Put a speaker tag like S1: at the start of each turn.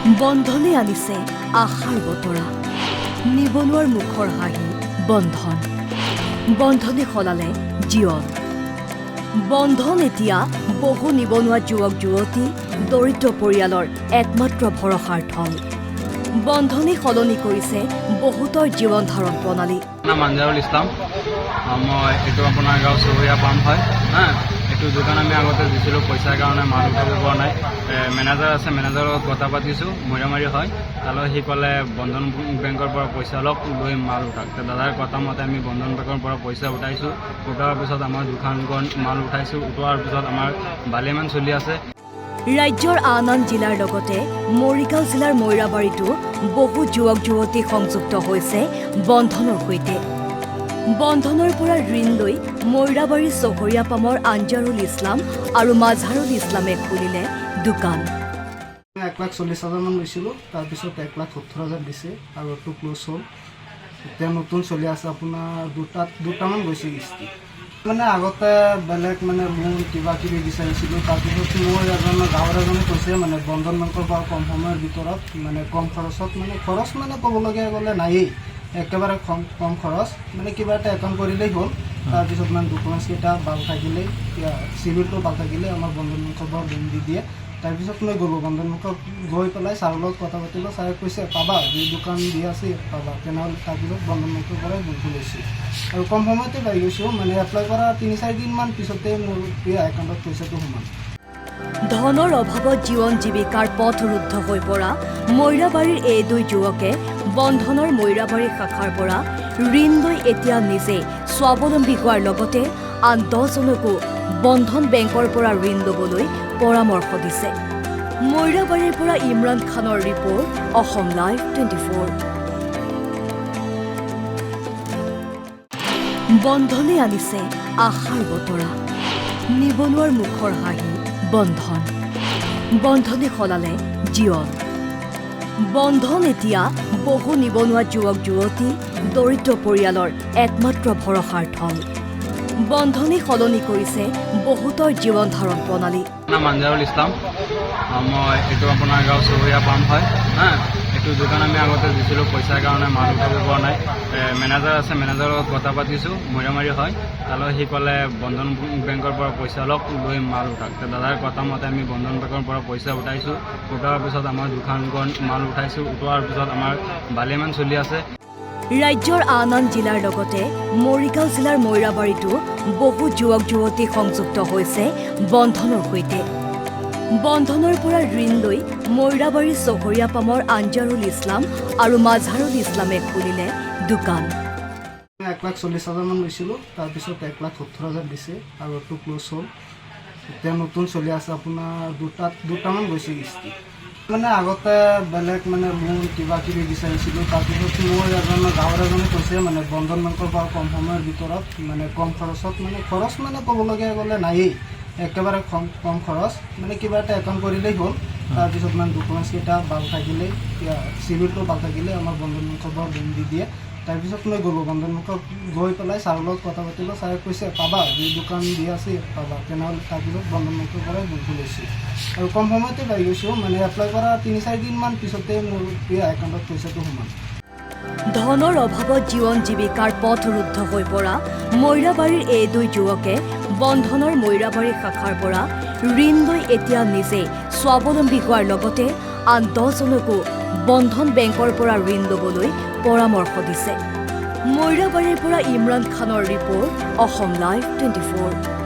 S1: বন্ধনে আনিছে আশাৰ বতৰা নিবনুৱাৰ মুখৰ হাঁহি বন্ধন বন্ধনে সলালে জীৱন বন্ধন এতিয়া বহু নিবনুৱা যুৱক যুৱতী দৰিদ্ৰ পৰিয়ালৰ একমাত্ৰ ভৰসাৰ থল বন্ধনে সলনি কৰিছে বহুতৰ জীৱন ধাৰণ প্ৰণালী
S2: মানজাৰুল ইছলাম মই এইটো আপোনাৰ গাঁও চহৰীয়া পাম্প হয় এইটো দোকান আমি আগতে দিছিলোঁ পইচাৰ কাৰণে মাল উঠাব পৰা নাই মেনেজাৰ আছে মেনেজাৰৰ লগত কথা পাতিছোঁ মৈৰামাৰী হয় তালৈ সি ক'লে বন্ধন বেংকৰ পৰা পইচা অলপ লৈ মাল উঠাক দাদাৰ কথা মতে আমি বন্ধন বেংকৰ পৰা পইচা উঠাইছোঁ উঠোৱাৰ পিছত আমাৰ দোকানখন মাল উঠাইছোঁ উঠোৱাৰ পিছত আমাৰ ভালেমান চলি আছে
S1: ৰাজ্যৰ আন আন জিলাৰ লগতে মৰিগাঁও জিলাৰ মৈৰাবাৰীতো বহু যুৱক যুৱতী সংযুক্ত হৈছে বন্ধনৰ সৈতে বন্ধনৰ পৰা ঋণ লৈ মৈৰাবাৰী চহৰীয়া পামৰ আঞ্জাৰুল ইছলাম আৰু মাজহাৰুল ইছলামে খুলিলে দোকান
S3: 1,40,000 মান লৈছিলোঁ তাৰপিছত 1,70,000 দিছে আৰু এইটো ক্ল'জ হ'ল এতিয়া নতুন চলি আছে আপোনাৰ দুটামান গৈছে কিস্তি মানে আগতে বেলেগ মানে লোন কিবা কিবি বিচাৰিছিলোঁ তাৰপিছত মোৰ গাঁৱৰ এজনে কৈছে মানে বন্ধন বেংকৰ পৰা কম সময়ৰ ভিতৰত মানে কম খৰচত মানে খৰচ মানে ক'বলগীয়া গ'লে নায়েই একেবাৰে কম খৰচ মানে কিবা এটা একাউণ্ট কৰিলেই হ'ল তাৰপিছত মানে ডকুমেণ্টছকেইটা ভাল থাকিলেই চিভিলটো ভাল থাকিলে আমাৰ বন্ধন বেংকৰ পৰা লোন দি দিয়ে তাৰপিছত মই গ'লোঁ বন্ধন বেংকত গৈ পেলাই ছাৰৰ লগত কথা পাতিলোঁ ছাৰে কৈছে পাবা যি দোকান দি আছে পাবা তেনেহ'লে তাৰপিছত বন্ধন বেংকৰ পৰাই লোনটো লৈছোঁ আৰু কম সময়তে পাই গৈছোঁ মানে এপ্লাই কৰা 3-4 দিনমান পিছতে মোৰ একাউণ্টত পইচাটো সোমাল
S1: ধনৰ অভাৱত জীৱন জীৱিকাৰ পথ ৰুদ্ধ হৈ পৰা মৈৰাবাৰীৰ এই দুই যুৱকে বন্ধনৰ মৈৰাবাৰী শাখাৰ পৰা ঋণ লৈ এতিয়া নিজে স্বাৱলম্বী হোৱাৰ লগতে আন 10জনকো বন্ধন বেংকৰ পৰা ঋণ ল'বলৈ পৰামৰ্শ দিছে মৈৰাবাৰীৰ পৰা ইমৰান খানৰ ৰিপৰ্ট অসম লাইভ 24 বন্ধনে আনিছে আশাৰ বতৰা নিবনুৱাৰ মুখৰ হাঁহি বন্ধন বন্ধনে সলালে জীৱন বন্ধন এতিয়া বহু নিবনুৱা যুৱক যুৱতী দৰিদ্ৰ পৰিয়ালৰ একমাত্ৰ ভৰসাৰ থল বন্ধনে সলনি কৰিছে বহুতৰ জীৱন ধাৰণ প্ৰণালী
S2: মানজাৰুল ইছলাম মই এইটো আপোনাৰ গাঁও চহৰীয়া পাম্প হয় এইটো দোকান আমি আগতে দিছিলোঁ পইচাৰ কাৰণে মাল উঠাব পৰা নাই মেনেজাৰ আছে মেনেজাৰৰ লগত কথা পাতিছোঁ মৈৰামাৰী হয় তালৈ সি ক'লে বন্ধন বেংকৰ পৰা পইচা অলপ লৈ মাল উঠাক দাদাৰ কথা মতে আমি বন্ধন বেংকৰ পৰা পইচা উঠাইছোঁ উঠোৱাৰ পিছত আমাৰ দোকানখন মাল উঠাইছোঁ উঠোৱাৰ পিছত আমাৰ ভালেমান চলি আছে
S1: ৰাজ্যৰ আন আন জিলাৰ লগতে মৰিগাঁও জিলাৰ মৈৰাবাৰীতো বহু যুৱক যুৱতী সংযুক্ত হৈছে বন্ধনৰ সৈতে বন্ধনৰ পৰা ঋণ লৈ মৈৰাবাৰী চহৰীয়া পামৰ আঞ্জাৰুল ইছলাম আৰু মাজহাৰুল ইছলামে খুলিলে দোকান
S3: 1,40,000 মান লৈছিলোঁ তাৰপিছত 1,70,000 দিছে আৰু এইটো ক্ল'জ হ'ল এতিয়া নতুন চলি আছে আপোনাৰ দুটামান গৈছে কিস্তি মানে আগতে বেলেগ মানে লোন কিবা কিবি বিচাৰিছিলোঁ তাৰপিছত মোৰ গাঁৱৰ এজনে কৈছে মানে বন্ধন বেংকৰ পৰা কম সময়ৰ ভিতৰত মানে কম খৰচত মানে খৰচ মানে ক'বলগীয়া গ'লে নায়েই একেবাৰে কম খৰচ মানে কিবা এটা একাউণ্ট কৰিলেই হ'ল তাৰপিছত মানে ডকুমেণ্টছকেইটা ভাল থাকিলেই চিভিলটো ভাল থাকিলে আমাৰ বন্ধন বেংকৰ পৰা লোন দি দিয়ে তাৰপিছত মই গ'লোঁ বন্ধন বেংকত গৈ পেলাই ছাৰৰ লগত কথা পাতিলোঁ ছাৰে কৈছে পাবা যি দোকান দি আছে পাবা তেনেহ'লে তাৰপিছত বন্ধন বেংকৰ পৰাই লোনটো লৈছোঁ আৰু কম সময়তে পাই গৈছোঁ মানে এপ্লাই কৰা 3-4 দিনমান পিছতে মোৰ একাউণ্টত পইচাটো সোমাল
S1: ধনৰ অভাৱত জীৱন জীৱিকাৰ পথ ৰুদ্ধ হৈ পৰা মৈৰাবাৰীৰ এই দুই যুৱকে বন্ধনৰ মৈৰাবাৰী শাখাৰ পৰা ঋণ লৈ এতিয়া নিজে স্বাৱলম্বী হোৱাৰ লগতে আন 10জনকো বন্ধন বেংকৰ পৰা ঋণ ল'বলৈ পৰামৰ্শ দিছে মৈৰাবাৰীৰ পৰা ইমৰান খানৰ ৰিপৰ্ট অসম লাইভ 24